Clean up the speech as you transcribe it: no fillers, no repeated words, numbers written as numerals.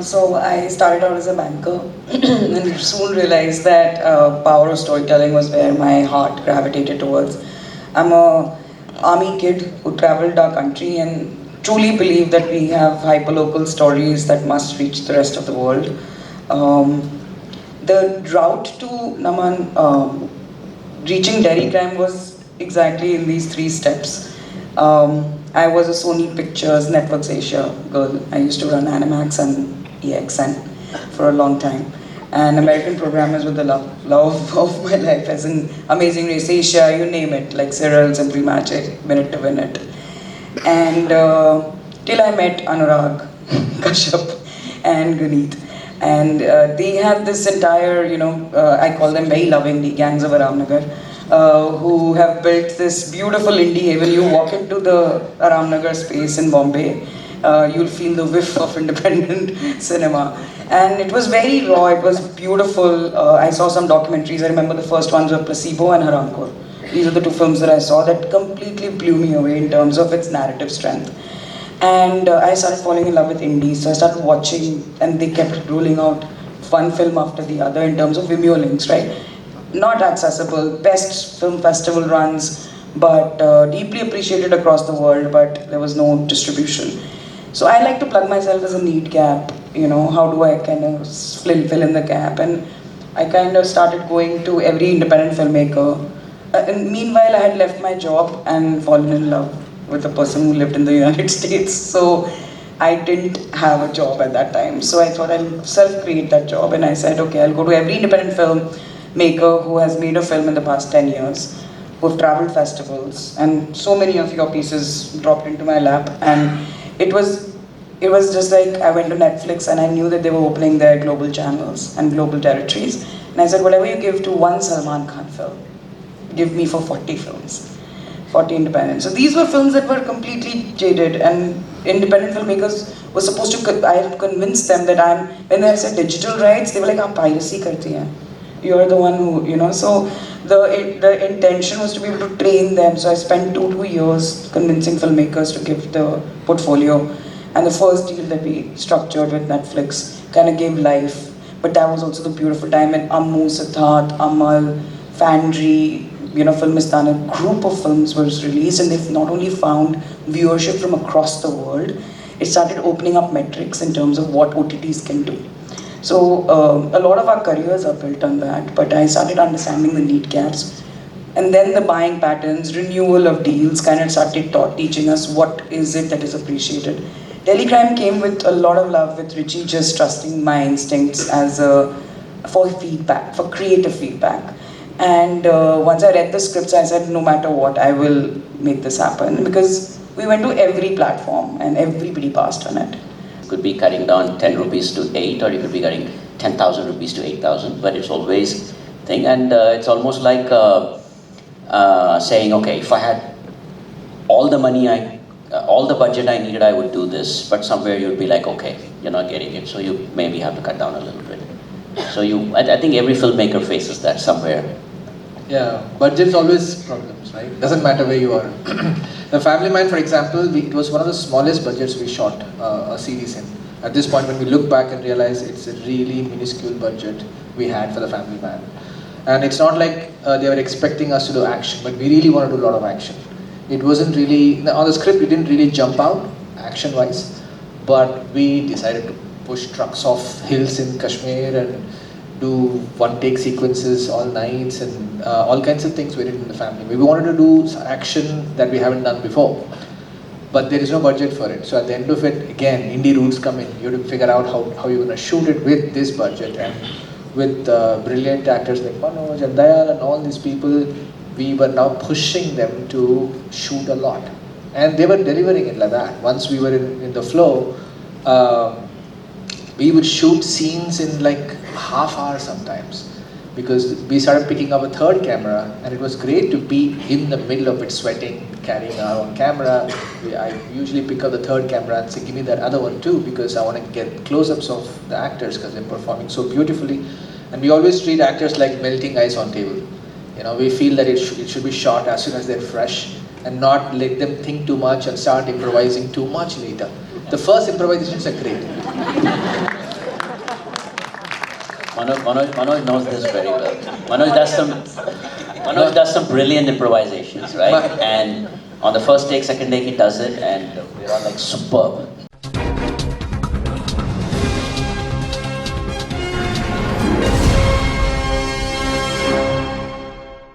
So I started out as a banker and soon realized that power of storytelling was where my heart gravitated towards. I'm a army kid who traveled our country and truly believe that we have hyperlocal stories that must reach the rest of the world. Um, the route to Naman, reaching dairy crime was exactly in these three steps. I was a Sony Pictures Networks Asia girl. I used to run Animax and EXN for a long time. And American programmers were the love of my life, as in Amazing Race Asia, you name it, like Serial, Simply Magic, Minute to Win It. And till I met Anurag, Kashyap, and Guneet. And they have this entire, I call them very lovingly, gangs of Aramnagar, who have built this beautiful indie haven. You walk into the Aramnagar space in Bombay, you'll feel the whiff of independent cinema. And it was very raw, it was beautiful. I saw some documentaries. I remember the first ones were Placebo and Haramkhor. These are the two films that I saw that completely blew me away in terms of its narrative strength. And I started falling in love with indies, so I started watching, and they kept rolling out one film after the other in terms of Vimeo links, right? Not accessible, best film festival runs, but deeply appreciated across the world, but there was no distribution. So I like to plug myself as a need gap, how do I kind of fill in the gap? And I kind of started going to every independent filmmaker. And meanwhile, I had left my job and fallen in love with a person who lived in the United States. So I didn't have a job at that time. So I thought I'll self-create that job. And I said, okay, I'll go to every independent film maker who has made a film in the past 10 years, who have traveled festivals. And so many of your pieces dropped into my lap. And it was just like I went to Netflix and I knew that they were opening their global channels and global territories. And I said, whatever you give to one Salman Khan film, give me for 40 films. 40 independent. So these were films that were completely jaded, and independent filmmakers were supposed to, I had convinced them that when I said digital rights, they were like, "Aap piracy karti hai. You're the one who, so the intention was to be able to train them. So I spent two years convincing filmmakers to give the portfolio. And the first deal that we structured with Netflix kind of gave life. But that was also the beautiful time when Ammu, Siddharth, Amal, Fandry, Filmistan, a group of films was released, and they've not only found viewership from across the world, it started opening up metrics in terms of what OTTs can do. So a lot of our careers are built on that, but I started understanding the need gaps. And then the buying patterns, renewal of deals kind of started teaching us what is it that is appreciated. Delhi Crime came with a lot of love, with Richie just trusting my instincts for feedback, for creative feedback. And once I read the scripts, I said, no matter what, I will make this happen. Because we went to every platform and everybody passed on it. Could be cutting down 10 rupees to 8, or you could be cutting 10,000 rupees to 8,000, but it's always thing. And it's almost like saying, okay, if I had all the money, all the budget I needed, I would do this. But somewhere you'd be like, okay, you're not getting it, so you maybe have to cut down a little bit. So I think every filmmaker faces that somewhere. Yeah, budget's always problems, right? Doesn't matter where you are. The Family Man, for example, it was one of the smallest budgets we shot a series in. At this point, when we look back and realize it's a really minuscule budget we had for The Family Man. And it's not like they were expecting us to do action, but we really want to do a lot of action. It wasn't really, on the script, it didn't really jump out action-wise, but we decided to push trucks off hills in Kashmir and do one-take sequences all nights and all kinds of things we did in The Family. We wanted to do action that we haven't done before, but there is no budget for it. So at the end of it, again, indie roots come in. You have to figure out how you're going to shoot it with this budget. And with brilliant actors like Manoj and Dayal and all these people, we were now pushing them to shoot a lot. And they were delivering it like that. Once we were in the flow, we would shoot scenes in like half hour sometimes, because we started picking up a third camera, and it was great to be in the middle of it, sweating, carrying our own camera. I usually pick up the third camera and say, give me that other one too, because I want to get close-ups of the actors because they're performing so beautifully. And we always treat actors like melting ice on table. We feel that it should be shot as soon as they're fresh, and not let them think too much and start improvising too much later. The first improvisations are great. Manoj knows this very well. Manoj does some brilliant improvisations, right? And on the first take, second take, he does it, and we're all like superb.